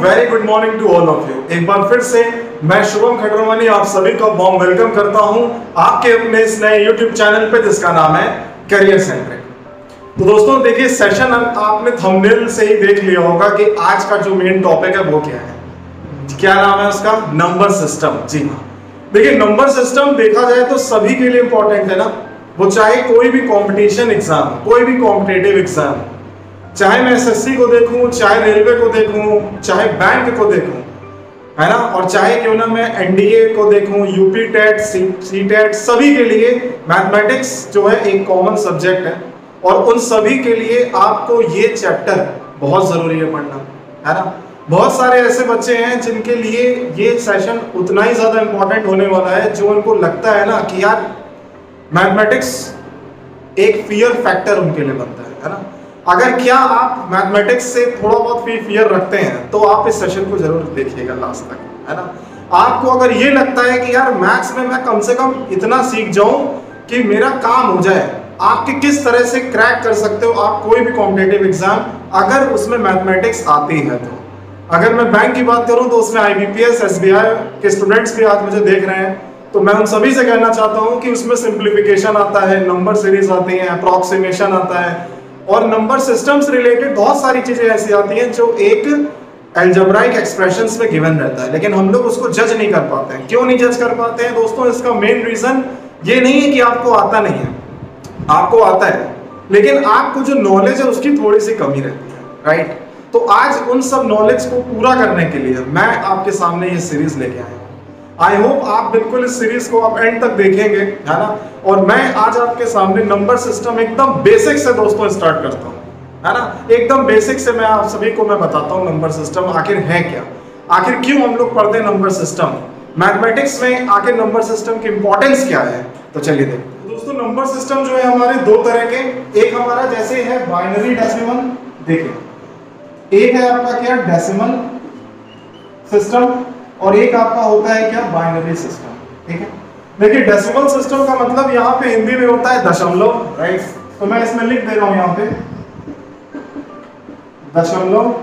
Very good morning to all of you. एक बार फिर से मैं शुभम खटरवानी आप सभी का वार्म वेलकम करता हूं आपके अपने इस नए यूट्यूब चैनल पे जिसका नाम है करियर सेंट्रिक। तो दोस्तों देखिए, सेशन आपने थंबनेल से ही देख लिया होगा कि आज का जो मेन टॉपिक है वो क्या है। क्या नाम है उसका? Number system. जी हाँ, देखिए नंबर सिस्टम देखा जाए तो सभी के लिए इंपॉर्टेंट है ना। वो चाहे कोई भी कंपटीशन एग्जाम, कोई भी कॉम्पिटिटिव एग्जाम, चाहे मैं एसएससी को देखूं, चाहे रेलवे को देखूं, चाहे बैंक को देखूं, है ना, और चाहे क्यों ना मैं एनडीए को देखूं, यूपी टेट, सीटेट, सभी के लिए मैथमेटिक्स जो है एक कॉमन सब्जेक्ट है। और उन सभी के लिए आपको ये चैप्टर बहुत जरूरी है पढ़ना, है ना। बहुत सारे ऐसे बच्चे हैं जिनके लिए ये सेशन उतना ही ज्यादा इंपॉर्टेंट होने वाला है, जो उनको लगता है ना कि यार मैथमेटिक्स एक फियर फैक्टर उनके लिए बनता है ना। अगर क्या आप मैथमेटिक्स से थोड़ा बहुत भी फियर रखते हैं तो आप इस सेशन को जरूर देखिएगा लास्ट तक, है ना। आपको अगर ये लगता है कि यार मैथ्स में मैं कम से कम इतना सीख जाऊं कि मेरा काम हो जाए, आपके किस तरह से क्रैक कर सकते हो आप कोई भी कॉम्पिटिटिव एग्जाम, अगर उसमें मैथमेटिक्स आती है तो। अगर मैं बैंक की बात करूं तो उसमें आईबीपीएस, एसबीआई के स्टूडेंट्स भी आज मुझे देख रहे हैं, तो मैं उन सभी से कहना चाहता हूं कि उसमें सिंप्लीफिकेशन आता है, नंबर सीरीज आती है, अप्रॉक्सीमेशन आता है, और नंबर सिस्टम से रिलेटेड बहुत सारी चीजें ऐसी आती हैं जो एक अलजेब्राइक एक्सप्रेशंस में गिवन रहता है, लेकिन हम लोग उसको जज नहीं कर पाते हैं। क्यों नहीं जज कर पाते हैं दोस्तों? इसका मेन रीजन ये नहीं है कि आपको आता नहीं है, आपको आता है, लेकिन आपको जो नॉलेज है उसकी थोड़ी सी कमी रहती है, राइट। तो आज उन सब नॉलेज को पूरा करने के लिए मैं आपके सामने ये सीरीज लेके आया हूं। आई होप आप बिल्कुल इस सीरीज को आप एंड तक देखेंगे, है ना। और मैं आज आपके सामने नंबर सिस्टम एकदम बेसिक से दोस्तों स्टार्ट करता हूँ, है ना। एकदम बेसिक से मैं आप सभी को मैं बताता हूँ नंबर सिस्टम आखिर है क्या, आखिर क्यों हम लोग पढ़ते हैं नंबर सिस्टम, मैथमेटिक्स में आखिर नंबर सिस्टम की इंपॉर्टेंस क्या है। तो चलिए देखते हैं दोस्तों। नंबर सिस्टम जो है हमारे दो तरह के, एक हमारा जैसे है बाइनरी डेसिमल, देखिए एक है आपका क्या डेसिमल सिस्टम, और एक आपका होता है क्या बाइनरी सिस्टम, ठीक है। देखिए डेसिमल सिस्टम का मतलब यहाँ पे हिंदी में होता है दशमलव, राइट। तो मैं इसमें लिख दे रहा हूँ यहाँ पे दशमलव।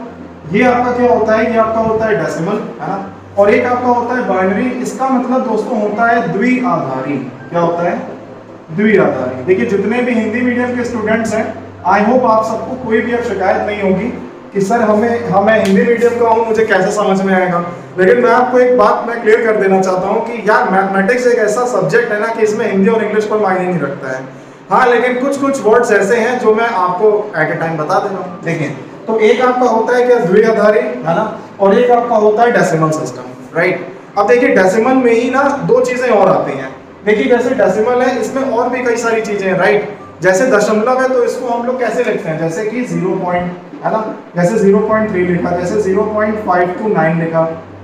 ये आपका क्या होता है? ये आपका होता है डेसिमल, है ना। और एक आपका होता है बाइनरी। इसका मतलब दोस्तों होता है द्विआधारी। क्या होता है? द्विआधारी। देखिए जितने भी हिंदी मीडियम के स्टूडेंट्स हैं, आई होप आप सबको कोई भी अब शिकायत नहीं होगी कि सर मैं हिंदी मीडियम का हूँ, मुझे कैसे समझ में आएगा। लेकिन मैं आपको एक बात मैं क्लियर कर देना चाहता हूँ कि यार मैथमेटिक्स एक ऐसा सब्जेक्ट है ना कि इसमें हिंदी और इंग्लिश कोई मायने नहीं रखता है। हाँ, लेकिन कुछ कुछ वर्ड्स ऐसे हैं जो मैं आपको एट ए टाइम बता दे रहा हूँ। देखिए, तो एक आपका होता है क्या द्विआधारी, है ना, और एक आपका होता है डेसिमल सिस्टम, राइट। अब देखिए डेसिमल में ही ना दो चीजें और आती हैं। देखिए जैसे डेसिमल है, इसमें और भी कई सारी चीजें हैं, राइट। जैसे दशमलव है तो इसको हम लोग कैसे लिखते हैं? जैसे कि 0 पॉइंट, है ना, जैसे 0.3 लिखा, जैसे 0.529 लिखा,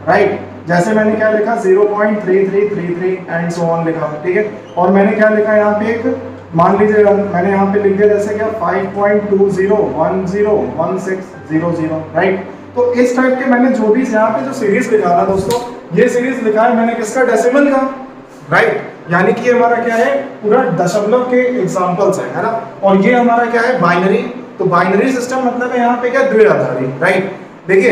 राइट। जैसे मैंने क्या लिखा 0.3333 एंड सो ऑन लिखा, ठीक है। और मैंने क्या लिखा यहाँ पे, एक मान लीजिए मैंने यहाँ पे लिख दिया जैसे क्या 5.20101600, राइट। तो इस टाइप के मैंने जो भी यहाँ पे जो सीरीज लिखा था दोस्तों, ये सीरीज लिखा है मैंने किसका? डेसिमल का, राइट। यानी कि ये हमारा क्या है? पूरा दशमलव के एग्जांपल्स है ना। और ये हमारा क्या है? बाइनरी। तो बाइनरी सिस्टम मतलब है यहाँ पे क्या? द्विआधारी, राइट। देखिए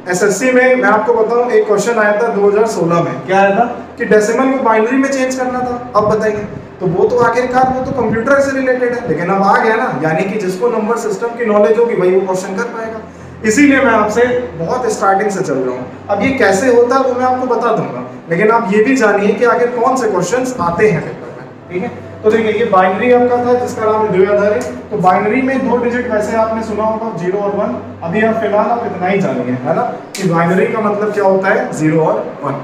एसएससी में मैं आपको बताऊं, एक क्वेश्चन आया था 2016 में। क्या आया था? कि डेसिमल को बाइनरी में चेंज करना था। अब बताइए, तो वो तो आखिरकार वो तो कंप्यूटर से रिलेटेड है, लेकिन अब आ गया ना, यानी कि जिसको नंबर सिस्टम की नॉलेज होगी वही वो क्वेश्चन कर पाएगा। इसीलिए मैं आपसे बहुत स्टार्टिंग से चल रहा हूँ। अब ये कैसे होता है वो मैं आपको बता दूंगा, लेकिन आप ये भी जानिए कि आखिर कौन से क्वेश्चंस आते हैं पेपर में, ठीक है। तो देखिए ये बाइनरी आपका था जिसका नाम है द्विआधारी। तो बाइनरी में दो डिजिट वैसे आपने सुना होगा 0 और 1। अभी आप फिलहाल आप इतना ही जानिए, है ना, कि बाइनरी का मतलब क्या होता है? 0 और 1।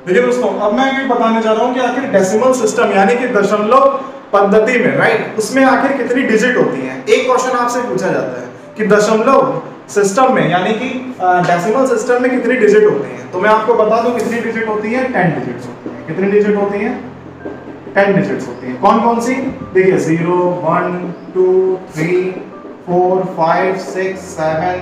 देखिए दोस्तों, अब मैं ये बताने जा रहा हूँ कि आखिर डेसिमल सिस्टम यानी कि दशमलव पद्धति में, राइट, उसमें आखिर कितनी डिजिट होती है। एक क्वेश्चन आपसे पूछा जाता है कि दशमलव सिस्टम में यानी कि डेसिमल सिस्टम में कितनी डिजिट होती हैं। तो मैं आपको बता दूं कितनी डिजिट होती है? 10 डिजिट्स होती हैं। कितनी डिजिट होती हैं? 10 डिजिट्स होती हैं। कौन कौन सी? देखिए 0 1 2 3 4 5 6 7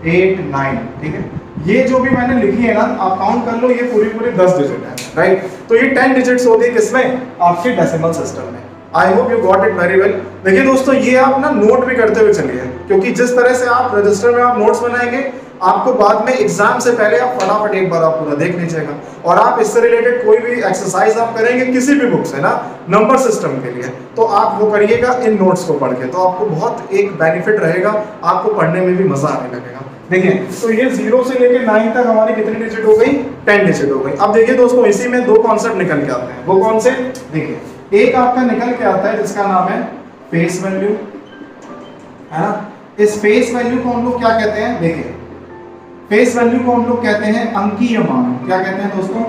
8 9, ठीक है। ये जो भी मैंने लिखी है ना, आप काउंट कर लो, ये पूरी 10 डिजिट है, राइट। तो ये 10 डिजिट्स होती है किसमें? आपके डेसिमल सिस्टम में। I hope you got it very well. देखिए दोस्तों, ये आप ना नोट भी करते हुए चलिए, क्योंकि जिस तरह से आप रजिस्टर में आप नोट्स बनाएंगे, आपको बाद में एग्जाम से पहले आप फटाफट एक बार आप पूरा देख लीजिएगा। और आप इससे रिलेटेड कोई भी एक्सरसाइज आप करेंगे किसी भी बुक से ना नंबर सिस्टम के लिए, तो आप वो करिएगा इन नोट्स को पढ़ के, तो आपको बहुत एक बेनिफिट रहेगा, आपको पढ़ने में भी मजा आने लगेगा। देखिए तो ये 0 से लेके 9 तक हमारी कितनी डिजिट हो गई, 10 डिजिट हो गई। अब देखिए दोस्तों इसी में दो कॉन्सेप्ट निकल के आते हैं, वो कौन से, देखिए एक आपका निकल के आता है जिसका नाम है फेस वैल्यू, है ना। इस फेस वैल्यू को हम लोग क्या कहते हैं, देखिए फेस वैल्यू को हम लोग कहते हैं अंकीय मान। क्या कहते हैं दोस्तों,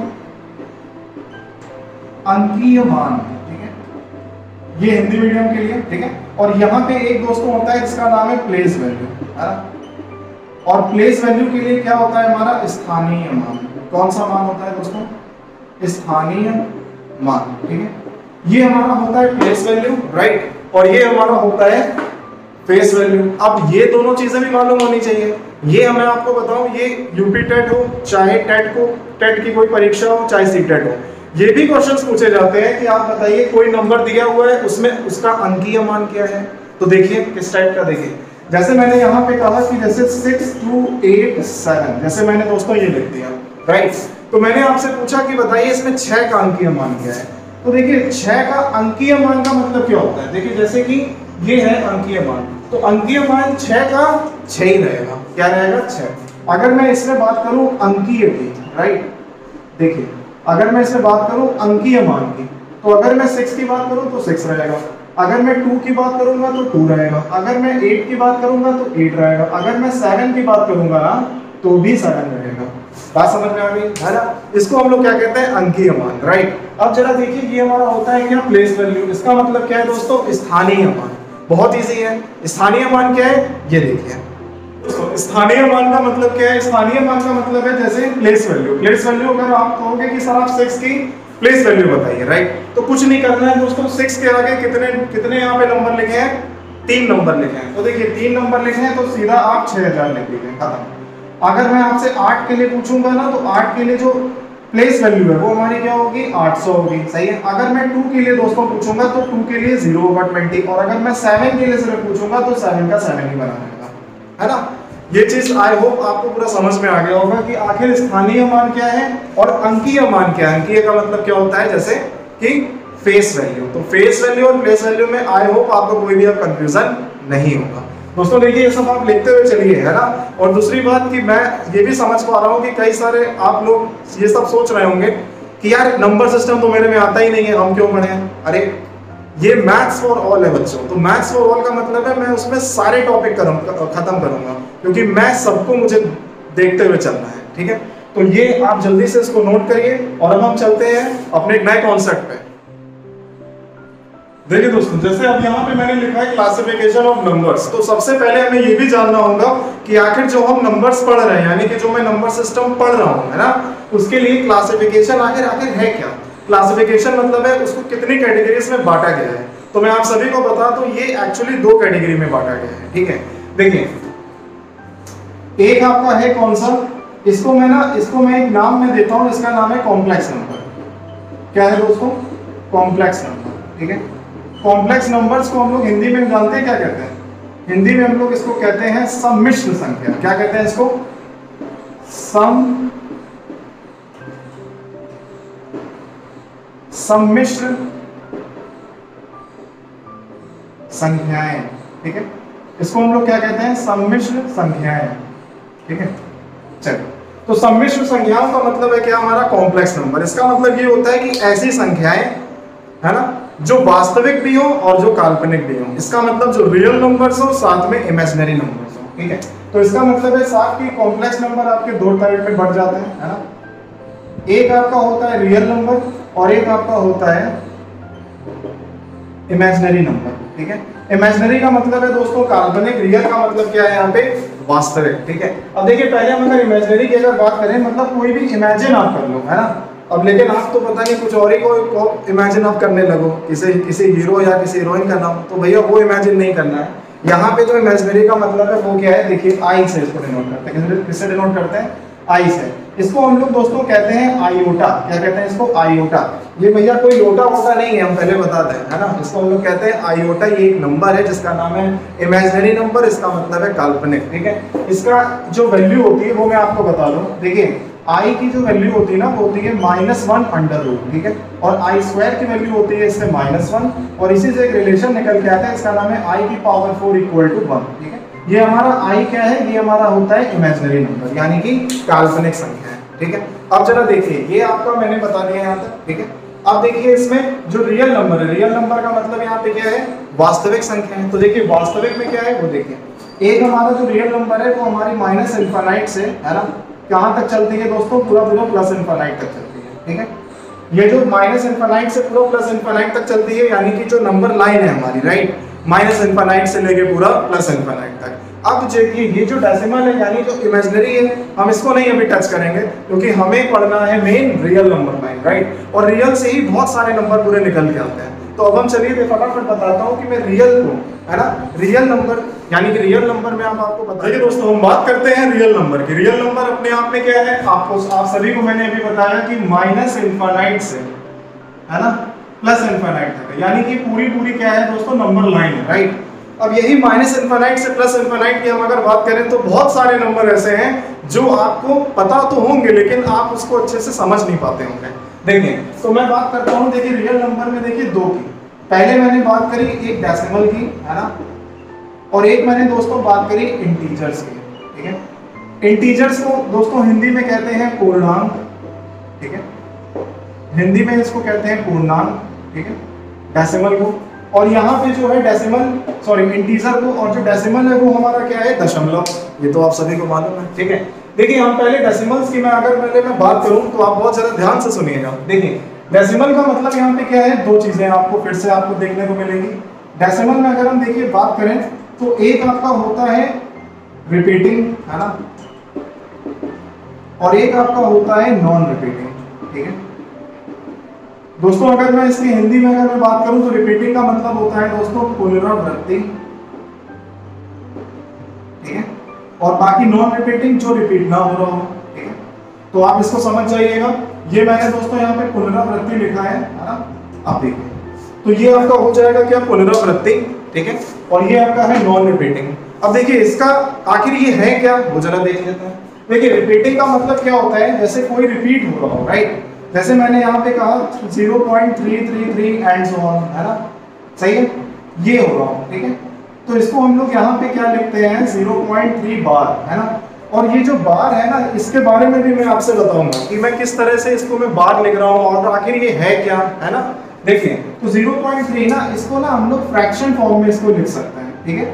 अंकीय मान, ठीक है, ये हिंदी मीडियम के लिए, ठीक है। और यहाँ पे एक दोस्तों होता है जिसका नाम है प्लेस वैल्यू, है ना। और प्लेस वैल्यू के लिए क्या होता है हमारा, स्थानीय मान। कौन सा मान होता है दोस्तों, स्थानीय मान, ठीक है। ये हमारा होता है प्लेस वैल्यू, राइट, और ये हमारा होता है फेस वैल्यू। अब ये दोनों चीजें भी मालूम होनी चाहिए। ये मैं आपको बताऊं, ये यूपी टेट हो चाहे टेट की कोई परीक्षा हो चाहे सी टेट हो, ये भी क्वेश्चंस पूछे जाते हैं कि आप बताइए कोई नंबर दिया हुआ है उसमें उसका अंकीय मान क्या है। तो देखिए किस टाइप का, देखिए जैसे मैंने यहाँ पे कहा कि जैसे 6 2 8 7, जैसे मैंने दोस्तों ये लिख दिया, राइट। तो मैंने आपसे पूछा कि बताइए इसमें 6 का अंकीय मान क्या है। तो देखिए 6 का अंकीय मान का मतलब क्या होता है, देखिए जैसे कि ये है अंकीय मान, तो अंकीय मान 6 का 6 ही रहेगा। क्या रहेगा, 6। अगर मैं इसमें बात करूं अंकीय की, राइट, देखिए अगर मैं इसमें बात करूं अंकीय मान की, तो अगर मैं 6 की बात करूं तो 6 रहेगा, अगर मैं 2 की बात करूंगा तो 2 रहेगा, अगर मैं 8 की बात करूंगा तो 8 रहेगा, अगर मैं 7 की बात करूंगा ना तो भी 7 रहेगा। बात समझ में आ गई, है ना। इसको हम लोग क्या कहते हैं, अंकीय मान, राइट। अब जरा देखिए ये हमारा होता है क्या, प्लेस वैल्यू। इसका मतलब क्या है दोस्तों, स्थानीय मान। बहुत इजी है। स्थानीय मान क्या है, ये देखिए दोस्तों, स्थानीय मान का मतलब क्या है, स्थानीय मान का मतलब है जैसे प्लेस वैल्यू। प्लेस वैल्यू अगर आप कहोगे कि सर आप 6 की प्लेस वैल्यू बताइए, राइट, तो कुछ नहीं करना है दोस्तों। 6 के आगे कितने यहाँ पे नंबर लिखे हैं, 3 नंबर लिखे हैं। तो देखिए 3 नंबर लिखे हैं तो सीधा आप 6000 लिख दीजिए, खत्म। अगर मैं आपसे 8 के लिए पूछूंगा ना, तो 8 के लिए जो प्लेस वैल्यू है वो हमारी क्या होगी, 800 होगी, सही है। अगर मैं 2 के लिए दोस्तों पूछूंगा तो 2 के लिए 0/20, और अगर मैं 7 के लिए सिर्फ पूछूंगा तो 7 का 7 ही बना रहेगा, है ना। ये चीज आई होप आपको पूरा समझ में आ गया होगा कि आखिर स्थानीय मान क्या है और अंकीय मान क्या है। अंकीय का मतलब क्या होता है, जैसे कि फेस वैल्यू। तो फेस वैल्यू और प्लेस वैल्यू में आई होप आपको कोई भी अब कंफ्यूजन नहीं होगा दोस्तों। देखिए ये सब आप लिखते हुए चलिए, है ना। और दूसरी बात कि मैं ये भी समझ पा रहा हूँ कि कई सारे आप लोग ये सब सोच रहे होंगे कि यार नंबर सिस्टम तो मेरे में आता ही नहीं है, हम क्यों पढ़े हैं। अरे ये मैथ्स फॉर ऑल है बच्चों। तो मैथ्स फॉर ऑल का मतलब है मैं उसमें सारे टॉपिक खत्म करूंगा, क्योंकि मैं सबको मुझे देखते हुए चलना है, ठीक है। तो ये आप जल्दी से इसको नोट करिए और अब हम चलते हैं अपने एक नए कॉन्सेप्ट पे। देखिए दोस्तों, जैसे अब यहाँ पे मैंने लिखा है क्लासिफिकेशन ऑफ नंबर्स। तो सबसे पहले हमें ये भी जानना होगा कि आखिर जो हम नंबर्स पढ़ रहे हैं, यानी कि जो मैं नंबर सिस्टम पढ़ रहा हूँ, है ना, उसके लिए क्लासिफिकेशन आखिर है क्या। क्लासिफिकेशन मतलब है उसको कितनी कैटेगरीज में बांटा गया है। तो मैं आप सभी को बता दूं ये एक्चुअली 2 कैटेगरी में बांटा गया है, ठीक है। देखिए एक आपका है कौन सा, इसको मैं एक नाम में देता हूं, इसका नाम है कॉम्प्लेक्स नंबर। क्या है दोस्तों, कॉम्प्लेक्स नंबर, ठीक है। कॉम्प्लेक्स नंबर्स को हम लोग हिंदी में जानते हैं क्या कहते हैं, हिंदी में हम लोग इसको कहते हैं सम्मिश्र संख्या। क्या कहते हैं इसको, सम्मिश्र संख्याएं, ठीक है। इसको हम लोग क्या कहते हैं, सम्मिश्र संख्याएं, ठीक है। चलिए, तो सम्मिश्र संख्याओं का मतलब है क्या हमारा, कॉम्प्लेक्स नंबर। इसका मतलब ये होता है कि ऐसी संख्याएं, है ना, जो वास्तविक भी हो और जो काल्पनिक भी हो। इसका मतलब जो रियल नंबर्स हो साथ में इमेजिनरी नंबर्स हो, ठीक है। तो इसका मतलब है साफ कि कॉम्प्लेक्स नंबर आपके 2 टाइप में बढ़ जाते हैं, है ना। एक आपका होता है रियल नंबर और एक आपका होता है इमेजिनरी नंबर, ठीक है। इमेजिनरी का मतलब है दोस्तों काल्पनिक, रियल का मतलब क्या है यहाँ पे, वास्तविक, ठीक है। अब देखिए पहले हम अगर इमेजिनरी की अगर बात करें, मतलब कोई भी इमेजिन आप कर लो, है ना। अब लेकिन आप तो पता नहीं कुछ और ही को इमेजिन आप करने लगो, किसी हीरो या किसी हीरोइन का नाम, तो भैया वो इमेजिन नहीं करना है। यहाँ पे जो इमेजिनरी का मतलब है वो क्या है, देखिए आई से इसको डिनोट करते हैं। किससे डिनोट करते हैं, आई से। इसको हम लोग दोस्तों कहते हैं आयोटा। क्या कहते हैं इसको? आयोटा। ये भैया कोई लोटा वोटा नहीं है, हम पहले बता दें, है ना। इसको हम लोग कहते हैं आयोटा। ये एक नंबर है जिसका नाम है इमेजिनरी नंबर, इसका मतलब है काल्पनिक। ठीक है, इसका जो वैल्यू होती है वो मैं आपको बता दूं। देखिए आई की जो वैल्यू होती है ना वो होती है -1 अंडर रूट। ठीक है, और आई स्क्वायर की वैल्यू होती है इससे -1, और इसी से एक रिलेशन निकल के आता है, इसका नाम है आई की पावर 4 इक्वल टू 1। ठीक है, ये हमारा आई क्या है? ये हमारा होता है इमेजिनरी नंबर, यानी कि काल्पनिक संख्या है। ठीक है, अब जरा देखिए, ये आपका मैंने बता दिया यहाँ तक। ठीक है, अब देखिए इसमें जो रियल नंबर है, रियल नंबर का मतलब यहाँ पे क्या है? वास्तविक संख्या है। तो देखिए वास्तविक में क्या है वो देखिए, एक हमारा जो रियल नंबर है वो हमारी माइनस इनफाइनाइट से, है ना, कहाँ तक चलती है दोस्तों? पूरा प्लस इनफाइनाइट तक चलती है। ठीक है, ये जो माइनस इनफाइनाइट से पूरा प्लस इनफाइनाइट तक चलती है, यानी कि जो नंबर लाइन है हमारी, राइट, माइनस इनफाइनाइट से लेके पूरा प्लस इनफाइनाइट तक। अब देखिए ये जो डेसिमल है यानी जो इमेजिनरी है, हम इसको नहीं अभी टच करेंगे क्योंकि हमें पढ़ना है main real number line, right, और रियल से ही बहुत सारे नंबर पूरे निकल के आते हैं। तो अब हम चलिए फटाफट बताता हूँ कि मैं रियल को, है ना, रियल नंबर यानी कि रियल नंबर में आपको बताइए दोस्तों, हम बात करते हैं रियल नंबर की। रियल नंबर अपने आप में क्या है? आपको आप सभी को मैंने अभी बताया कि माइनस इनफाइनाइट से, है ना, प्लस इनफाइनाइट तक, यानी कि पूरी क्या है दोस्तों? नंबर लाइन है, राइट। अब यही माइनस इनफाइनाइट से प्लस इनफाइनाइट की हम अगर बात करें तो बहुत सारे नंबर ऐसे हैं जो आपको पता तो होंगे लेकिन आप उसको अच्छे से समझ नहीं पाते होंगे। देखिए तो मैं बात करता हूँ, देखिए रियल नंबर में देखिए दो की, पहले मैंने बात करी एक डेसिमल की, है ना, और एक मैंने दोस्तों बात करी इंटीजर्स की। ठीक है, इंटीजर्स को दोस्तों हिंदी में कहते हैं पूर्णांक। ठीक है, हिंदी में इसको कहते हैं पूर्णांक। ठीक है, डेसिमल को, और यहाँ पे जो है डेसिमल, सॉरी इंटीजर को, और जो डेसिमल है वो हमारा क्या है? दशमलव। ये तो आप सभी को मालूम है। ठीक है, देखिए हम पहले डेसिमल्स की मैं बात करूं तो आप बहुत ज्यादा ध्यान से सुनिएगा। देखिए डेसिमल का मतलब यहाँ पे क्या है? दो चीजें आपको फिर से आपको देखने को मिलेंगी। डेसिमल में अगर हम देखिए बात करें तो एक आपका होता है रिपीटिंग, है ना, और एक आपका होता है नॉन रिपीटिंग। ठीक है दोस्तों, अगर मैं इसकी हिंदी में अगर मैं बात करूं तो रिपीटिंग का मतलब होता है दोस्तों पुनरावृत्ति। ठीक है, और बाकी नॉन रिपीटिंग जो रिपीट ना हो रहा हो। ठीक है, तो आप इसको समझ जाइएगा। ये मैंने दोस्तों यहाँ पे पुनरावृत्ति लिखा है ना, आप देखिए तो ये आपका हो जाएगा क्या? पुनरावृत्ति। ठीक है, और ये आपका है नॉन रिपीटिंग। अब देखिए इसका आखिर ये है क्या, वो जरा देख लेते हैं। देखिए रिपीटिंग का मतलब क्या होता है? जैसे कोई रिपीट हो रहा हो, राइट, जैसे मैंने यहाँ पे कहा 0.333 एंड सो ऑन, है ना, सही है, ये हो रहा हो। ठीक है, तो इसको हम लोग यहाँ पे क्या लिखते हैं? 0.3 बार, है ना, और ये जो बार है ना, इसके बारे में भी मैं आपसे बताऊंगा कि मैं किस तरह से इसको मैं बार लिख रहा हूँ और आखिर ये है क्या, है ना। देखिए तो 0.3 ना, इसको ना हम लोग फ्रैक्शन फॉर्म में इसको लिख सकते हैं। ठीक है,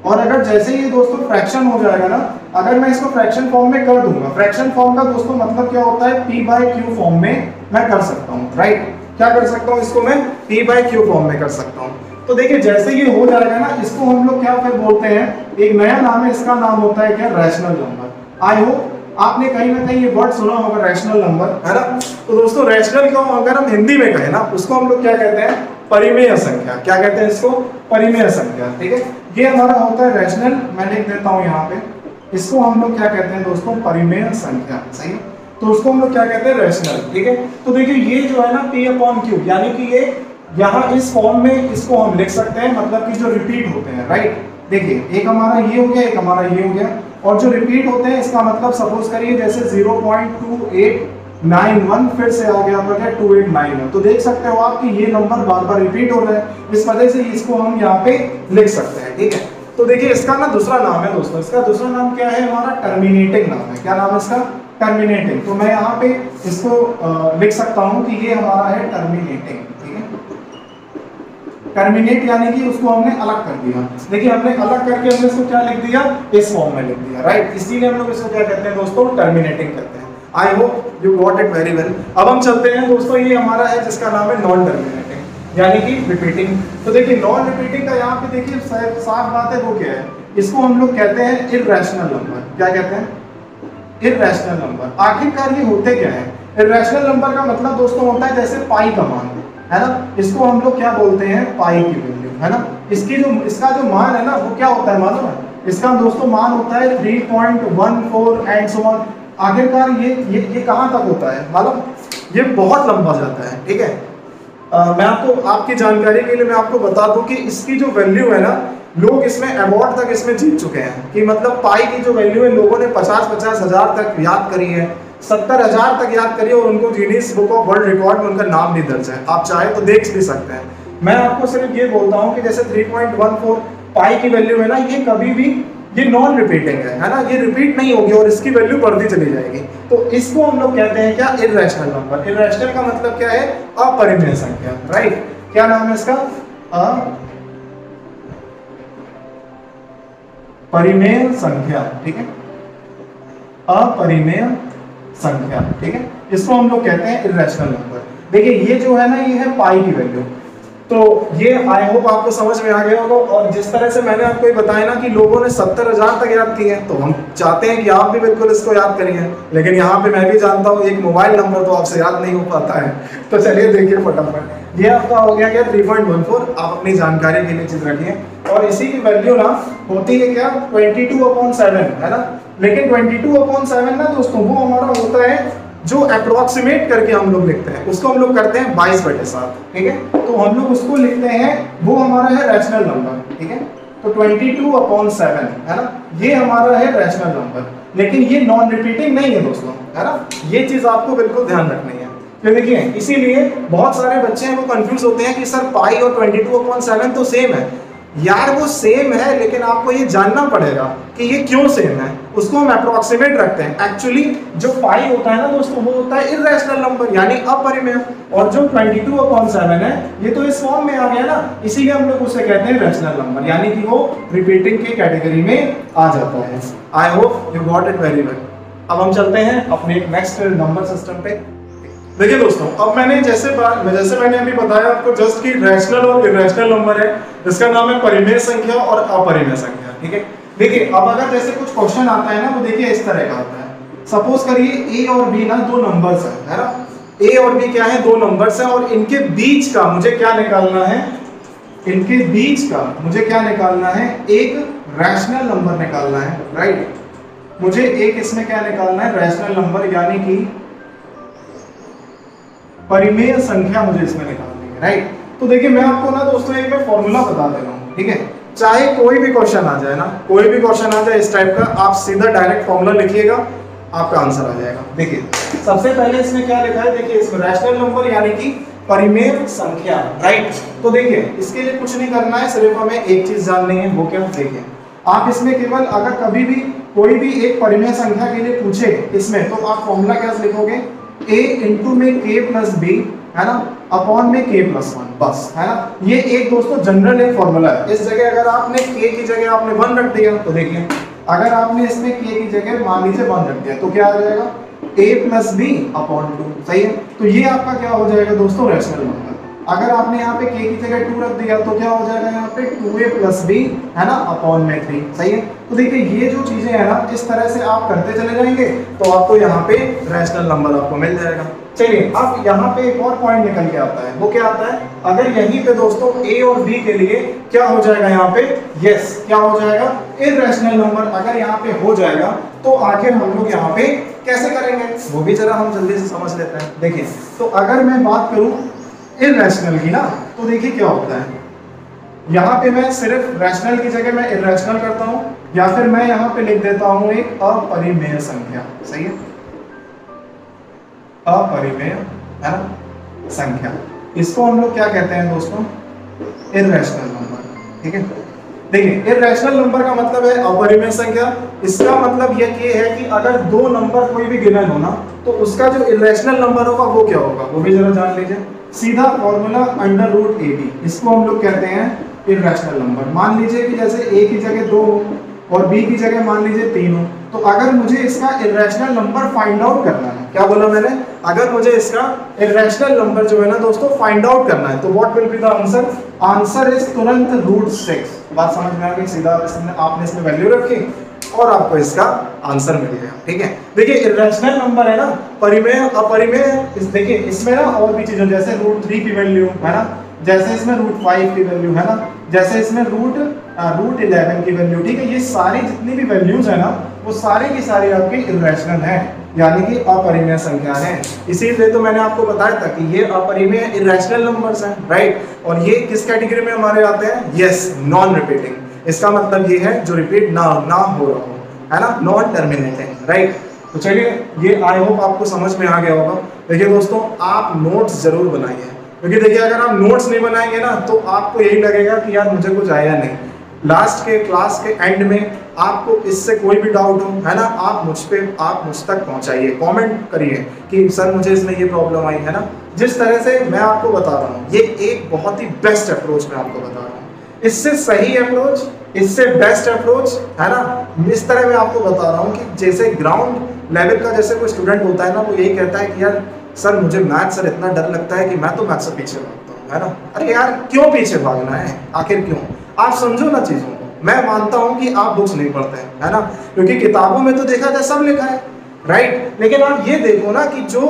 और अगर जैसे ये दोस्तों फ्रैक्शन हो जाएगा ना, अगर मैं इसको फ्रैक्शन फॉर्म में कर दूंगा, फ्रैक्शन फॉर्म का दोस्तों मतलब क्या होता है? p/q फॉर्म में मैं कर सकता हूँ, राइट। क्या कर सकता हूँ? इसको मैं p/q फॉर्म में कर सकता हूँ। तो देखिए जैसे ये हो जाएगा ना, इसको हम लोग क्या फिर बोलते हैं? एक नया नाम है, इसका नाम होता है क्या? Rational number. आई होप आपने कहीं ना कहीं ये वर्ड सुना होगा, रैशनल नंबर, है ना। तो दोस्तों रैशनल को अगर हम हिंदी में कहें ना, उसको हम लोग क्या कहते हैं? परिमेय संख्या। क्या कहते हैं इसको? परिमेय संख्या। ठीक है, ये हमारा होता है रैशनल। मैं लिख देता हूँ यहाँ पे, इसको हम लोग क्या कहते हैं दोस्तों? परिमेय संख्या। सही है, तो उसको हम लोग क्या कहते हैं? रैशनल। ठीक है, तो देखिए ये जो है ना p/q, यानी कि ये यहाँ इस फॉर्म में इसको हम लिख सकते हैं, मतलब कि जो रिपीट होते हैं, राइट। देखिए एक हमारा ये हो गया, एक हमारा ये हो गया, और जो रिपीट होते हैं इसका मतलब सपोज करिए जैसे 0.2891 फिर से आ गया आपका क्या? 2891। तो देख सकते हो आप कि ये नंबर बार बार रिपीट हो रहा है, इस वजह से इसको हम यहाँ पे लिख सकते हैं। ठीक है, तो देखिए इसका ना दूसरा नाम है दोस्तों, इसका दूसरा नाम क्या है? हमारा टर्मिनेटिंग नाम है। क्या नाम है इसका? टर्मिनेटिंग। तो मैं यहाँ पे इसको लिख सकता हूँ कि ये हमारा है टर्मिनेटिंग। ठीक है, टर्मिनेट यानी कि उसको हमने अलग कर दिया। देखिए हमने अलग करके हमने इसको क्या लिख दिया? इस फॉर्म में लिख दिया, राइट। इसीलिए हम लोग इसको क्या कहते हैं दोस्तों? टर्मिनेटिंग कहते हैं। I hope you got it very well. अब हम चलते हैं दोस्तों, ये हमारा है जिसका नाम है नॉन टर्मिनेटिंग, यानी कि रिपीटिंग। तो देखिए नॉन रिपीटिंग का यहाँ पे देखिए साफ बात है, वो क्या है? इसको हम लोग कहते हैं इर्रेशनल नंबर। क्या कहते हैं? Irrational number. आखिरकार ये होते क्या है? इर्रेशनल नंबर का मतलब दोस्तों होता है जैसे पाई का मान, है ना, इसको हम लोग क्या बोलते हैं? पाई की वैल्यू, है ना। इसका जो मान है ना, वो क्या होता है मालूम है? इसका दोस्तों मान होता है 3.14 एंड सो ऑन। आखिरकार ये कहाँ तक होता है मालूम, ये बहुत लंबा जाता है, ठीक है। मैं आपको आपकी जानकारी के लिए मैं आपको बता दूं कि इसकी जो वैल्यू है ना, लोग इसमें अवार्ड तक इसमें जीत चुके हैं कि मतलब पाई की जो वैल्यू है लोगों ने 50-50 हज़ार तक याद करी है, 70,000 तक याद करी है और उनको Guinness book of world record में उनका नाम भी दर्ज है। आप चाहे तो देख भी सकते हैं। मैं आपको सिर्फ ये बोलता हूँ कि जैसे 3.14 पाई की वैल्यू है ना, ये कभी भी ये नॉन रिपीटिंग है ना, ये रिपीट नहीं होगी और इसकी वैल्यू बढ़ती चली जाएगी। तो इसको हम लोग कहते हैं क्या, इर्रेशनल नंबर। इर्रेशनल का मतलब क्या है, अपरिमेय संख्या, राइट। क्या नाम है इसका, अपरिमेय संख्या, ठीक है, अपरिमेय संख्या, ठीक है। इसको हम लोग कहते हैं इर्रेशनल नंबर। देखिए ये जो है ना, ये है पाई की वैल्यू। तो ये आई होप आपको समझ में आ गया होगा। और जिस तरह से मैंने आपको ये बताया ना कि लोगों ने 70,000 तक याद किए हैं, तो हम चाहते हैं कि आप भी बिल्कुल इसको याद करिए। लेकिन यहाँ पे मैं भी जानता हूँ एक मोबाइल नंबर तो आपसे याद नहीं हो पाता है। तो चलिए देखिए फटाफट, ये आपका हो गया क्या 3.14। आप अपनी जानकारी के लिए चीज रखिए। और इसी की वैल्यू ना होती है क्या 22/7, है ना। लेकिन 22/7 ना दोस्तों, वो हमारा होता है जो अप्रोक्सीमेट करके हम लोग लिखते हैं, उसको हम लोग करते हैं 22/7, ठीक है। तो हम लोग उसको लिखते हैं, वो हमारा है रैशनल नंबर, ठीक है। तो 22/7 है ना, ये हमारा है रैशनल नंबर। लेकिन ये नॉन रिपीटिंग नहीं है दोस्तों, है ना। ये चीज आपको बिल्कुल ध्यान रखनी है। तो देखिए इसीलिए बहुत सारे बच्चे हैं वो कंफ्यूज होते हैं कि सर पाई और 22/7 तो सेम है। यार वो सेम है, लेकिन आपको ये जानना पड़ेगा कि ये क्यों सेम है। उसको हम अप्रोक्सीमेट रखते हैं। एक्चुअली जो पाई होता है ना दोस्तों, वो होता है इर्रेशनल नंबर यानी अपरिमेय। और जो 22/7 है, ये तो इस फॉर्म में आ गया ना, इसीलिए हम लोग उसे कहते हैं रैशनल नंबर, यानी कि वो रिपीटिंग की कैटेगरी में आ जाता है। I hope you got it very well. अब हम चलते हैं अपने नेक्स्ट नंबर सिस्टम पे। देखिए दोस्तों, अब मैंने जैसे मैंने अभी बताया आपको जस्ट कि रैशनल और इर्रेशनल नंबर है, इसका नाम है परिमेय संख्या और अपरिमेय संख्या, ठीक है। देखिए अब अगर जैसे कुछ क्वेश्चन आता है ना, वो देखिए इस तरह का आता है। सपोज करिए ए और बी ना दो नंबर्स है ना। ए और बी क्या है, दो नंबर्स हैं और इनके बीच का मुझे क्या निकालना है, इनके बीच का मुझे क्या निकालना है, एक रैशनल नंबर निकालना है, राइट। मुझे एक इसमें क्या निकालना है, रैशनल नंबर यानी कि परिमेय संख्या मुझे इसमें निकालनी है, राइट। तो देखिए मैं आपको ना दोस्तों एक मैं फॉर्मूला बता दे रहा हूँ, ठीक है। चाहे कोई भी क्वेश्चन आ जाए ना, कोई भी क्वेश्चन आ जाए इस टाइप का, आप सीधा डायरेक्ट फॉर्मूला लिखिएगा, आपका आंसर आ जाएगा। देखिए सबसे पहले इसमें क्या लिखा है, देखिए इसमें रैशनल नंबर यानी कि परिमेय संख्या, राइट। तो देखिए इसके लिए कुछ नहीं करना है, सिर्फ हमें एक चीज जाननी है, वो क्या, देखिए आप इसमें केवल अगर कभी भी कोई भी एक परिमेय संख्या के लिए पूछे इसमें, तो आप फॉर्मूला क्या लिखोगे, a इंटू में k प्लस b, है ना, अपॉन में k प्लस 1, बस, है ना। ये एक दोस्तों जनरल एक फॉर्मूला है। इस जगह अगर आपने k की जगह आपने 1 रख दिया, तो देखिए अगर आपने इसमें k की जगह मान लीजिए 1 रख दिया, तो क्या आ जाएगा, a प्लस b अपॉन 2, सही है। तो ये आपका क्या हो जाएगा दोस्तों, रैशनल नंबर। अगर आपने यहाँ पे k की जगह 2 रख दिया, तो क्या हो जाएगा यहाँ पे 2a प्लस b, है ना, अपॉन में 3, सही है। तो देखिए ये जो चीजें है ना, इस तरह से आप करते चले जाएंगे तो आपको यहाँ पे रैशनल नंबर आपको मिल जाएगा। चलिए अब यहाँ पे एक और पॉइंट निकल के आता है, वो क्या आता है, अगर यहीं पे दोस्तों a और b के लिए क्या हो जाएगा यहाँ पे, यस क्या हो जाएगा, इर्रेशनल नंबर अगर यहाँ पे हो जाएगा, तो आखिर हम लोग यहाँ पे कैसे करेंगे, वो भी जरा हम जल्दी से समझ लेते हैं। देखिए तो अगर मैं बात करूँ इर्रेशनल की ना, तो देखिए क्या होता है, यहाँ पे मैं सिर्फ रैशनल की जगह मैं इर्रेशनल करता हूँ, या फिर मैं यहाँ पे लिख देता हूँ एक अपरिमेय संख्या, सही है, अपरिमेय, है ना, संख्या। इसको हम लोग क्या कहते हैं दोस्तों, इर्रेशनल नंबर, ठीक है। देखिए इर्रेशनल नंबर का मतलब है अपरिमेय संख्या। इसका मतलब यह है कि अगर दो नंबर कोई भी गिवन हो ना, तो उसका जो इर्रेशनल नंबर होगा वो क्या होगा, वो भी जरा जान लीजिए। सीधा फॉर्मूला √AB, इसको हम लोग कहते हैं इर्रेशनल नंबर। मान लीजिए कि जैसे a की जगह 2 हो और b की जगह मान लीजिए 3 हो, तो अगर मुझे इसका इर्रेशनल नंबर फाइंड आउट करना है, क्या बोला मैंने, अगर मुझे इसका इर्रेशनल नंबर जो है ना दोस्तों फाइंड आउट करना है, तो what will be the answer, answer is तुरंत √6। बात समझ में आ गई, सीधा आपने इसमें वैल्यू रखी और आपको इसका आंसर मिल गया, ठीक है। देखिए इर्रेशनल नंबर है ना, परिमेय अपरिमेय, देखिए इसमें ना और भी चीजें, जैसे √3 की वैल्यू, है ना, जैसे इसमें √5 की वैल्यू, है ना, जैसे इसमें √11 की वैल्यू, ठीक है। ये सारी जितनी भी वैल्यूज है ना, वो सारी की सारी आपकी इर्रेशनल है। यानी कि अपरिमेय संख्या है। इसीलिए तो मैंने आपको बताया था कि ये अपरिमेय इरेशनल नंबर्स हैं, राइट। और ये किस कैटेगरी में हमारे आते हैं? Yes, non repeating. इसका मतलब ये है जो रिपीट ना हो रहा हो, है ना, नॉन टर्मिनेटिंग, राइट। तो चलिए, ये आई होप आपको समझ में आ गया होगा। देखिए दोस्तों, आप नोट्स जरूर बनाइए, क्योंकि देखिए अगर आप नोट्स नहीं बनाएंगे ना तो आपको यही लगेगा कि यार मुझे कुछ आया नहीं। लास्ट के क्लास के एंड में आपको इससे कोई भी डाउट हो, है ना, आप मुझ तक पहुंचाइए, कमेंट करिए कि सर मुझे इसमें ये प्रॉब्लम आई, है ना। जिस तरह से मैं आपको बता रहा हूँ, ये एक बहुत ही बेस्ट अप्रोच मैं आपको बता रहा हूँ। इससे सही अप्रोच, इससे बेस्ट अप्रोच, है ना, इस तरह मैं आपको बता रहा हूँ कि जैसे ग्राउंड लेवल का जैसे कोई स्टूडेंट होता है ना, वो यही कहता है कि यार सर मुझे मैथ सर इतना डर लगता है कि मैं तो मैथ से पीछे भागता हूँ, है ना। अरे यार क्यों पीछे भागना है, आखिर क्यों? आप समझो ना चीजों को। मैं मानता हूं कि आप बुक्स नहीं पढ़ते हैं, है ना, क्योंकि किताबों में तो देखा जाए सब लिखा है, राइट। लेकिन आप ये देखो ना कि जो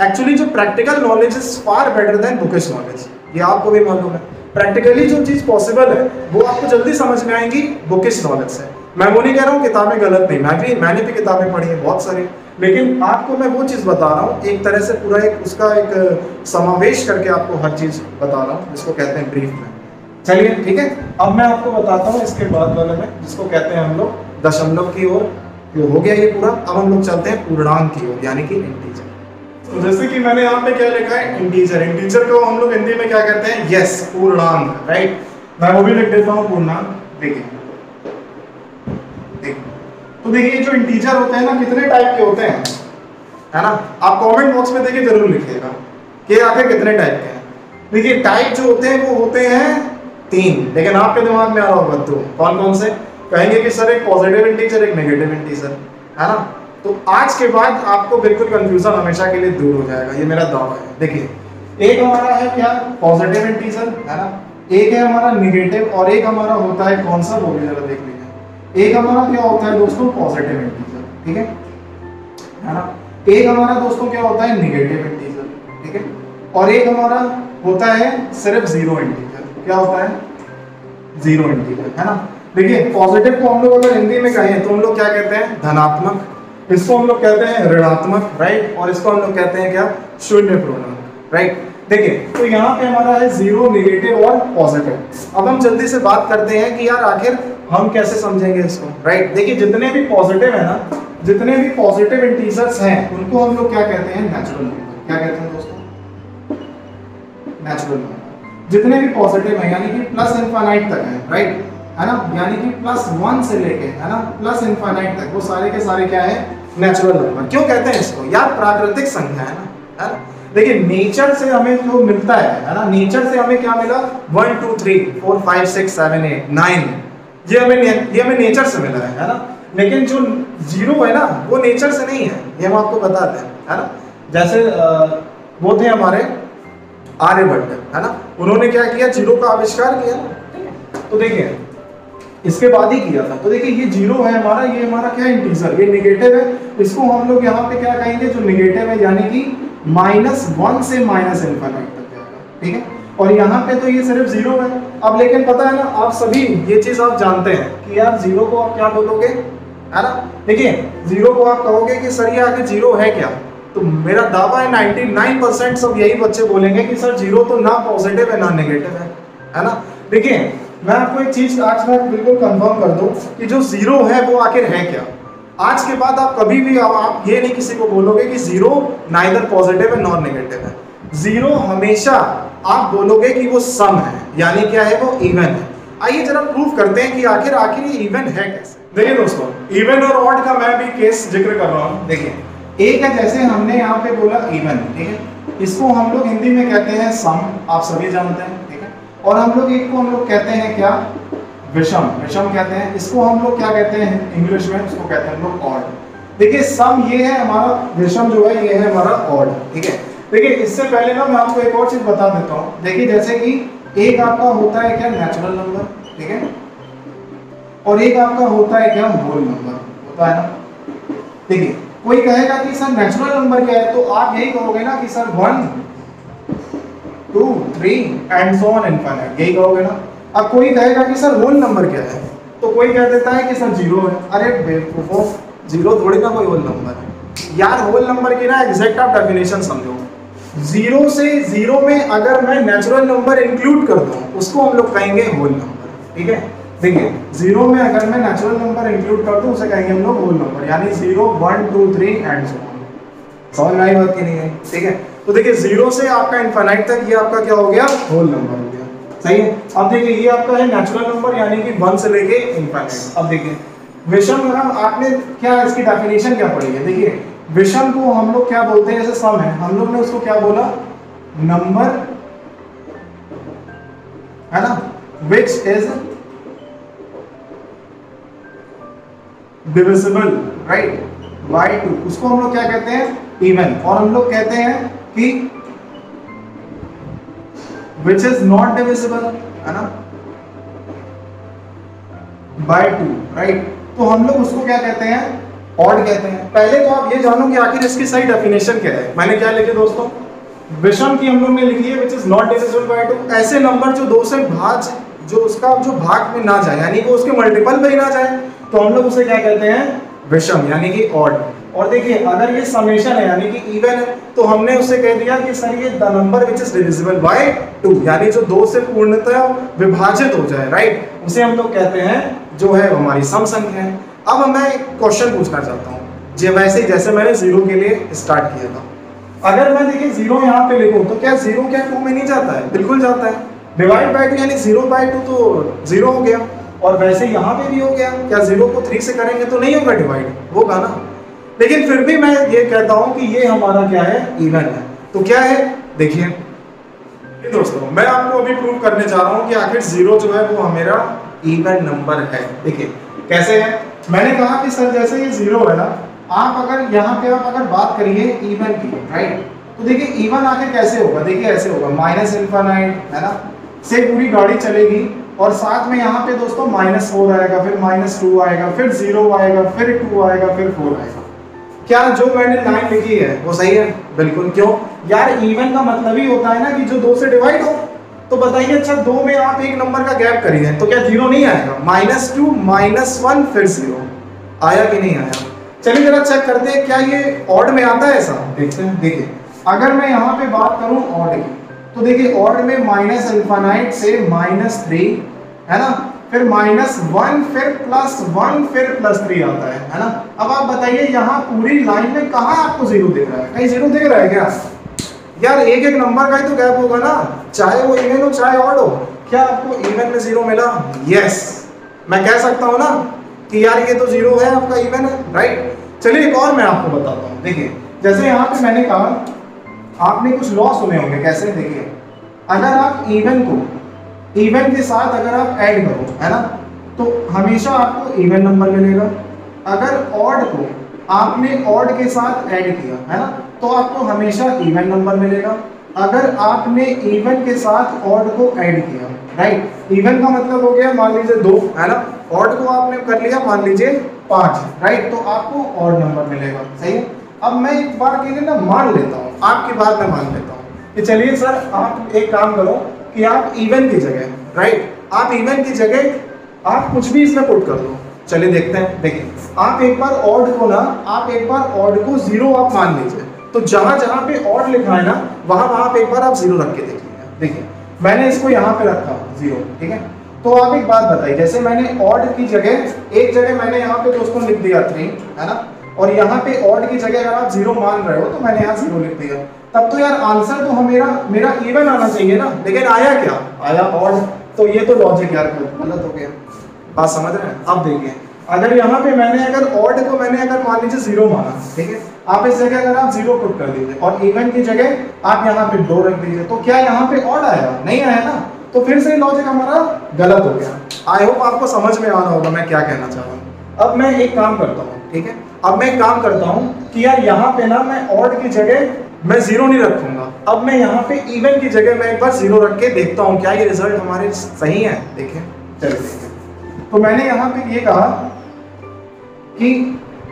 एक्चुअली जो practical knowledge is far better than bookish knowledge. ये आपको भी मालूम है, प्रैक्टिकली जो चीज पॉसिबल है वो आपको जल्दी समझ में आएंगी बुकिश नॉलेज से। मैं वो नहीं कह रहा हूँ किताबें गलत नहीं, मैंने भी किताबें पढ़ी है बहुत सारी, लेकिन आपको मैं वो चीज बता रहा हूँ एक तरह से पूरा एक उसका एक समावेश करके आपको हर चीज बता रहा हूँ, जिसको कहते हैं ब्रीफ में। चलिए ठीक है, अब मैं आपको बताता हूँ इसके बाद वाले में, जिसको कहते हैं हम लोग दशमलव की ओर। जो हो गया ये पूरा, अब हम लोग चलते हैं पूर्णांक की ओर, यानी कि इंटीजर। तो जैसे कि मैंने यहाँ पे क्या लिखा है, इंटीजर। इंटीजर को हम लोग हिंदी में क्या कहते हैं? यस, पूर्णांक, राइट। मैं वो भी लिख देता हूँ पूर्णांक। देखिए तो देखिए जो इंटीजर होते हैं ना, कितने टाइप के होते हैं, है ना। आप कमेंट बॉक्स में देखिए जरूर लिखिएगा कि आखिर कितने टाइप के हैं। देखिए टाइप जो होते हैं वो होते हैं 3, लेकिन आपके दिमाग में आ रहा होगा 2। कौन कौन से? कहेंगे कि सर एक पॉजिटिव इंटीजर, एक नेगेटिव इंटीजर, है ना। तो आज के बाद आपको बिल्कुल कंफ्यूजन हमेशा के लिए दूर हो जाएगा, ये मेरा दावा है। देखिए एक हमारा है क्या? पॉजिटिव इंटीजर, है ना। एक है हमारा नेगेटिव, और एक हमारा होता है कौन सा, वो भी जरा देख लीजिए। एक हमारा क्या होता है दोस्तों? पॉजिटिव इंटीजर, ठीक है ना। एक हमारा दोस्तों क्या होता है? नेगेटिव इंटीजर, ठीक है। और एक हमारा होता है सिर्फ जीरो इंटीजर। क्या होता है? जीरो इंटीजर, है ना। देखिए पॉजिटिव को हम लोग अगर हिंदी में कहें तो हम लोग क्या कहते हैं? धनात्मक। इसको हम लोग कहते हैं ऋणात्मक, राइट। और इसको हम लोग कहते हैं क्या? शून्य पूर्णांक, राइट। देखिए तो यहाँ पे हमारा है जीरो, नेगेटिव और पॉजिटिव। अब हम जल्दी से बात करते हैं कि यार आखिर हम कैसे समझेंगे इसको, राइट। देखिए जितने भी पॉजिटिव है ना, जितने भी पॉजिटिव इंटीजर्स हैं उनको हम लोग क्या कहते हैं? Natural number. क्या कहते हैं दोस्तों? Natural number. जितने भी पॉजिटिव है यानी कि प्लस इनफाइनाइट तक है, राइट, है ना, यानी कि +1 से लेके, है ना, प्लस इनफाइनाइट तक, वो सारे के सारे क्या है? Natural number. क्यों कहते हैं इसको? यार प्राकृतिक संख्या है ना, है ना। देखिए नेचर से हमें जो मिलता है ना, नेचर से हमें क्या मिला? 1 2 3 4 5 6 7 8 9, ये हमें नेचर से मिला है ना। लेकिन जो जीरो है ना वो नेचर से नहीं है, ये हम आपको बताते हैं, है ना। जैसे वो थे हमारे आर्यभट्ट, है ना, उन्होंने क्या किया? जीरो का आविष्कार किया, ठीक है। तो देखिए इसके बाद ही किया था। तो देखिए ये जीरो है हमारा, ये हमारा क्या है? इंटीजर। ये नेगेटिव है, इसको हम लोग यहाँ पे क्या कहेंगे? जो नेगेटिव है यानी कि -1 से माइनस इनफाइनाइट तक जाएगा, ठीक है। और यहाँ पे तो ये सिर्फ जीरो है। अब लेकिन पता है ना, आप सभी ये चीज आप जानते हैं कि यार जीरो को आप क्या बोलोगे, है ना। देखिए जीरो को आप कहोगे कि सर ये आखिर जीरो है क्या, तो मेरा दावा है 99% सब यही बच्चे बोलेंगे कि सर जीरो तो ना पॉजिटिव है ना नेगेटिव है ना। देखिए मैं आपको एक चीज आज मैं बिल्कुल कंफर्म कर दूं कि जो जीरो है वो आखिर है क्या। आज के बाद आप कभी भी आप ये नहीं किसी को बोलोगे कि जीरो नाइदर पॉजिटिव है नॉर नेगेटिव है। जीरो हमेशा आप बोलोगे कि वो सम है, यानी क्या है? वो इवन है। आइए जरा प्रूफ करते हैं कि आखिर ये इवन है कैसे। देखिए दोस्तों, इवन और ऑड का मैं भी केस जिक्र कर रहा हूँ। देखिए एक है, जैसे हमने यहाँ पे बोला इवन, ठीक है, इसको हम लोग हिंदी में कहते हैं सम, आप सभी जानते हैं, ठीक है। और हम लोग एक को हम लोग कहते हैं क्या? विषम, विषम कहते हैं। इसको हम लोग क्या कहते हैं इंग्लिश में? उसको कहते हैं हम लोग ऑड। देखिए सम ये है हमारा, विषम जो है ये है हमारा ऑड, ठीक है। देखिए इससे पहले ना मैं आपको एक और चीज बता देता हूँ। देखिए जैसे कि एक आपका होता है क्या? नेचुरल नंबर, ठीक है, और एक आपका होता है क्या? होल नंबर होता है ना। देखिए कोई कहेगा कि सर नेचुरल नंबर क्या है, तो आप यही कहोगे ना कि sir 1 2 3 and so on infinite, यही कहोगे ना। अब कोई कहेगा कि सर होल नंबर क्या है, तो कोई कह देता है कि सर जीरो है। अरे बेवकूफो, जीरो थोड़ी ना कोई होल नंबर यार होल नंबर की ना एग्जैक्ट आप डेफिनेशन समझो। 0 से 0 में अगर मैं नेचुरल नंबर इंक्लूड कर दूं उसको हम लोग कहेंगे होल नंबर। ठीक है, देखिए 0 में अगर मैं नेचुरल नंबर इंक्लूड कर दूं उसे कहेंगे हम लोग होल नंबर, यानी 0 1 2 3 एंड सो ऑन। समझ में आई बात की नहीं है? ठीक है, तो देखिए 0 से आपका इनफाइनाइट तक ये आपका क्या हो गया, होल नंबर हो गया। सही है। अब देखिए ये आपका है नेचुरल नंबर यानी कि 1 से लेके इनफाइनाइट। अब देखिए विषम में आपने क्या इसकी डेफिनेशन क्या पढ़ी है? देखिए विषम को हम लोग क्या बोलते हैं, जैसे सम है हम लोग ने उसको क्या बोला, नंबर है ना which is divisible right by 2, उसको हम लोग क्या कहते हैं, इवन। और हम लोग कहते हैं कि विच इज नॉट डिविजिबल है ना बाय 2 राइट, तो हम लोग उसको क्या कहते हैं, ऑड कहते हैं। पहले तो आप ये जानो कि आखिर इसकी सही डेफिनेशन क्या है। मैंने क्या लिखी दोस्तों, विषम की हम लोग ने लिखी है which is not divisible by 2, ऐसे नंबर जो 2 से भाज, जो उसका जो भाग में ना जाए यानी वो उसके मल्टीपल में ही ना जाए, तो हम लोग उसे क्या कहते हैं, विषम यानी कि ऑड। और देखिए अगर ये समेशन है यानी कि इवन है तो हमने उसे कह दिया कि सर ये the number which is divisible by 2, यानी जो 2 से पूर्णतः विभाजित हो जाए राइट, उसे हम लोग कहते हैं जो है हमारी सम संख्या है। अब मैं एक क्वेश्चन पूछना चाहता हूँ, जो वैसे ही जैसे मैंने 0 के लिए स्टार्ट किया था। अगर मैं देखिए 0 यहाँ पे लिखूं तो क्या 0 क्या 2 में नहीं जाता है? बिल्कुल जाता है। डिवाइड बाय 2 यानी 0 बाय 2 तो 0 हो गया, और वैसे यहाँ पे भी हो गया। क्या 0 को 3 से करेंगे तो नहीं होगा डिवाइड, होगा ना। लेकिन फिर भी मैं ये कहता हूँ कि ये हमारा क्या है, इवन है। तो क्या है, देखिए दोस्तों मैं आपको अभी प्रूव करने जा रहा हूँ कि आखिर 0 जो है वो हमारा इवन नंबर है। देखिए कैसे है, मैंने कहा कि सर जैसे ये 0 है ना, आप अगर यहाँ पे आप अगर बात करिए इवन की राइट, तो देखिए इवन आखिर कैसे होगा, देखिए ऐसे होगा माइनस इनफाइनाइट है ना से पूरी गाड़ी चलेगी, और साथ में यहाँ पे दोस्तों -4 आएगा, फिर -2 आएगा, फिर 0 आएगा, फिर 2 आएगा, फिर 4 आएगा। क्या जो मैंने लाइन लिखी है वो सही है? बिल्कुल। क्यों यार, इवन का मतलब ही होता है ना कि जो 2 से डिवाइड हो। तो बताइए अच्छा 2 में आप एक नंबर का गैप करिए तो क्या 0 नहीं आएगा? -2 -1 फिर 0 आया कि नहीं आया? चलिए जरा चेक करते हैं क्या ये ऑड में आता है ऐसा, देखते हैं। देखिए अगर मैं यहाँ पे बात करूं ऑड की, तो देखिए ऑड में माइनस इनफाइनाइट से -3 है ना, फिर -1 फिर +1 फिर +3 आता है ना। अब आप बताइए यहाँ पूरी लाइन में कहाँ आपको 0 दिख रहा है? कहीं 0 दिख रहा है क्या? यार एक एक नंबर का ही तो गैप होगा ना, चाहे वो इवन हो चाहे ऑड हो। क्या आपको इवन में 0 मिला? यस, मैं कह सकता हूँ ना कि यार ये तो 0 है, आपका इवन है राइट। चलिए एक और मैं आपको बताता हूँ। देखिए जैसे यहाँ पे मैंने कहा, आपने कुछ लॉ सुने होंगे। कैसे? देखिए अगर आप इवन को इवन के साथ अगर आप ऐड करो है ना, तो हमेशा आपको इवन नंबर मिलेगा। अगर ऑड को आपने ऑड के साथ ऐड किया है ना, तो आपको हमेशा इवन नंबर मिलेगा। अगर आपने इवन के साथ ऑड को ऐड किया राइट, इवन का मतलब हो गया मान लीजिए 2 है ना, ऑड को आपने कर लिया मान लीजिए 5 राइट, तो आपको ऑड नंबर मिलेगा। सही है। अब मैं एक बार के लिए ना मान लेता हूँ, आपकी बात मैं मान लेता हूँ कि चलिए सर आप एक काम करो कि आप इवन की जगह राइट, आप इवन की जगह आप कुछ भी इसमें पुट कर दो। चलिए देखते हैं। देखिए आप एक बार ऑड को ना, आप एक बार ऑड को 0 आप मान लीजिए, तो जहां जहां पे ऑड लिखा है ना वहां वहां पे एक बार आप 0 रख के देखिए। देखिए मैंने इसको यहाँ पे रखा 0, ठीक है। तो आप एक बात बताइए, जैसे मैंने ऑड की जगह एक जगह मैंने यहाँ पे दोस्तों लिख दिया 3 है ना, और यहाँ पे ऑड की जगह अगर आप 0 मान रहे हो तो मैंने यहाँ 0 लिख दिया, तब तो यार आंसर तो मेरा इवन आना चाहिए ना, लेकिन आया क्या? आया ऑड। तो ये तो लॉजिक यार गलत हो गया। बात समझ रहे हैं? अब देखिए अगर यहाँ पे मैंने अगर ऑड को मैंने अगर मान लीजिए 0 माना, ठीक है, आप इस जगह अगर आप 0 पुट कर दीजिए और इवन की जगह आप यहाँ पे 2 रख दीजिए, तो क्या यहाँ पे ऑड आएगा? नहीं आया ना, तो फिर से लॉजिक हमारा गलत हो गया। आई होप आपको समझ में आना होगा मैं क्या कहना चाह रहा हूँ। अब मैं एक काम करता हूँ, ठीक है, अब मैं एक काम करता हूँ कि यार यहाँ पे ना मैं ऑड की जगह मैं 0 नहीं रखूंगा, अब मैं यहाँ पे इवन की जगह मैं एक बार 0 रख के देखता हूँ क्या ये रिजल्ट हमारे सही है। देखिए चलिए देखिए, तो मैंने यहाँ पे ये कहा कि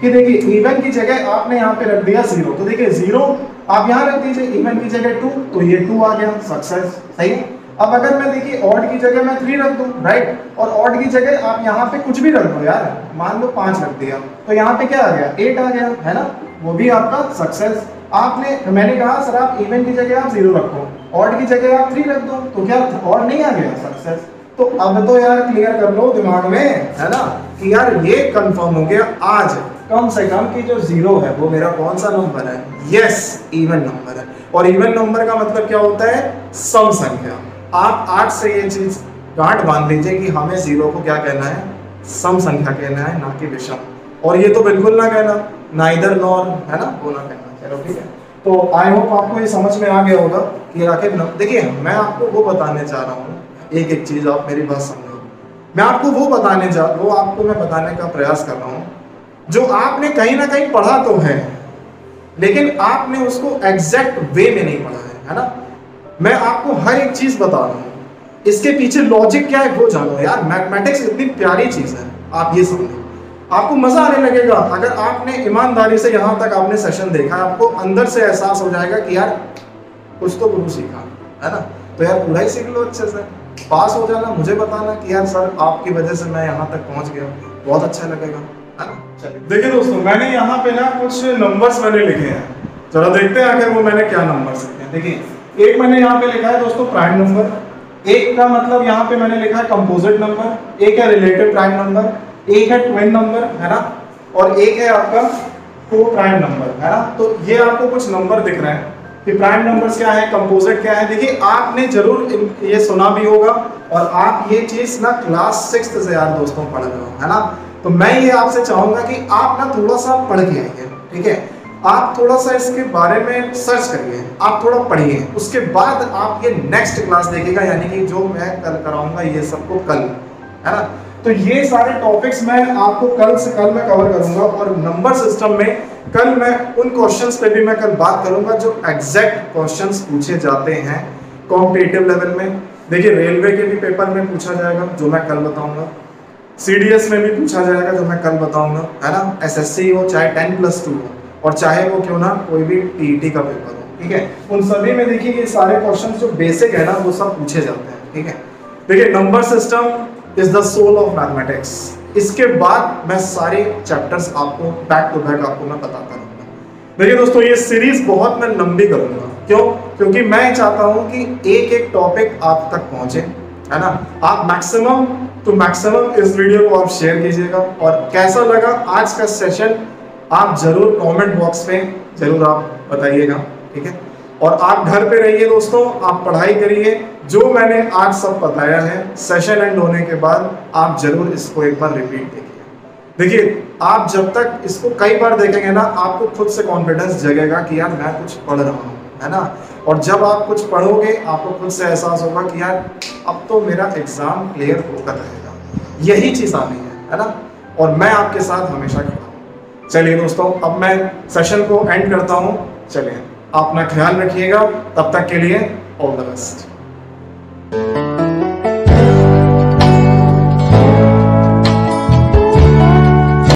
देखिए इवन की जगह आपने यहाँ पे रख दिया 0, तो देखिए 0 आप यहाँ रख दीजिए, इवन की जगह 2, तो ये 2 आ गया, सक्सेस। सही है। अब अगर मैं देखिए ऑड की जगह मैं 3 रख दूं राइट, और ऑड की जगह आप यहाँ पे कुछ भी रख दो यार, मान लो 5 रख दिया, तो यहाँ पे क्या आ गया? 8 आ गया है ना। वो भी आपका सक्सेस। आपने मैंने कहा सर आप इवन की जगह आप 0 रखो, ऑड की जगह आप 3 रख दो, तो क्या ऑड नहीं आ गया? सक्सेस। तो अब तो यार क्लियर कर लो दिमाग में, है ना, कि यार ये कंफर्म हो गया आज कम से कम कि जो 0 है वो मेरा कौन सा नंबर है? यस, इवन नंबर है। और इवन नंबर का मतलब क्या होता है? सम संख्या। आप आज से ये चीज गांठ बांध लीजिए कि हमें 0 को क्या कहना है? सम संख्या कहना है, ना कि विषम। और ये तो बिल्कुल ना कहना, नाइदर नॉर, है ना, वो ना कहना। चलो ठीक है, तो आई होप आपको ये समझ में आ गया होगा कि आखिर देखिए मैं आपको वो बताने चाह रहा हूँ, एक एक चीज आप मेरी बात समझो। मैं आपको वो आपको मैं बताने का प्रयास कर रहा हूँ जो आपने कहीं ना कहीं पढ़ा तो है, लेकिन आपने उसको एग्जैक्ट वे में नहीं पढ़ा है ना। मैं आपको हर एक चीज बता रहा हूँ, इसके पीछे लॉजिक क्या है वो जानो यार। मैथमेटिक्स इतनी प्यारी चीज है, आप ये समझो, आपको मजा आने लगेगा अगर आपने ईमानदारी से यहाँ तक आपने सेशन देखा, आपको अंदर से एहसास हो जाएगा कि यार कुछ तो गुरु सीखा, है ना। तो यार पूरा ही सीख लो अच्छे से, पास हो जाना, मुझे बताना कि यार सर आपकी वजह से मैं यहाँ तक पहुँच गया, बहुत अच्छा लगेगा, है ना। चलिए देखिए दोस्तों, मैंने यहाँ पे ना कुछ नंबर्स मैंने लिखे हैं, जरा देखते हैं आखिर वो मैंने क्या नंबर्स लिखे हैं। देखिए एक मैंने यहाँ पे लिखा है दोस्तों प्राइम नंबर, एक का मतलब यहाँ पे मैंने लिखा है कंपोजिट नंबर, एक है रिलेटिव प्राइम नंबर, एक है ट्विन नंबर, है ना, और एक है आपका को प्राइम नंबर, है ना। तो ये आपको कुछ नंबर दिख रहे हैं कि प्राइम नंबर्स क्या है, कंपोजिट क्या है। देखिए आपने जरूर ये सुना भी होगा और आप ये चीज ना क्लास 6 से यार दोस्तों पढ़ रहे हो, है ना। तो मैं ये आपसे चाहूंगा कि आप ना थोड़ा सा पढ़ के आइए, ठीक है। आप थोड़ा सा इसके बारे में सर्च करिए, आप थोड़ा पढ़िए, उसके बाद आप ये नेक्स्ट क्लास देखिएगा, यानी कि जो मैं कल कराऊंगा ये सबको कल, है ना। तो ये सारे टॉपिक्स मैं आपको कल मैं कवर करूंगा, और नंबर सिस्टम में कल मैं उन क्वेश्चंस पे भी मैं कल बात करूंगा जो एग्जैक्ट क्वेश्चंस पूछे जाते हैं कॉम्पिटिटिव लेवल में। देखिए रेलवे के भी पेपर में पूछा जाएगा जो मैं कल बताऊंगा, CDS में भी पूछा जाएगा जो मैं कल बताऊंगा, है ना। SSC हो चाहे 10+2 हो, और चाहे वो क्यों ना कोई भी TET का पेपर हो, ठीक है, उन सभी में देखिए ये सारे क्वेश्चन जो बेसिक है ना वो सब पूछे जाते हैं, ठीक है। देखिए number system is the soul of mathematics. इसके बाद मैं सारे चैप्टर्स आपको बैक टू बैक आपको मैं बताता रहूंगा। देखिए दोस्तों ये सीरीज बहुत मैं लंबी करूंगा, क्यों? क्योंकि मैं चाहता हूं कि एक एक टॉपिक आप तक पहुंचे, है ना। आप मैक्सिमम टू मैक्सिमम इस वीडियो को आप शेयर कीजिएगा, और कैसा लगा आज का सेशन आप जरूर कमेंट बॉक्स में जरूर आप बताइएगा, ठीक है। और आप घर पे रहिए दोस्तों, आप पढ़ाई करिए, जो मैंने आज सब बताया है सेशन एंड होने के बाद आप जरूर इसको एक बार रिपीट देखिए। देखिए आप जब तक इसको कई बार देखेंगे ना, आपको खुद से कॉन्फिडेंस जगेगा कि यार मैं कुछ पढ़ रहा हूँ, है ना। और जब आप कुछ पढ़ोगे आपको खुद से एहसास होगा कि यार अब तो मेरा एग्जाम क्लियर होकर रहेगा, यही चीज़ आनी है ना। और मैं आपके साथ हमेशा खड़ा हूँ। चलिए दोस्तों अब मैं सेशन को एंड करता हूँ, चलिए अपना ख्याल रखिएगा, तब तक के लिए ऑल द बेस्ट।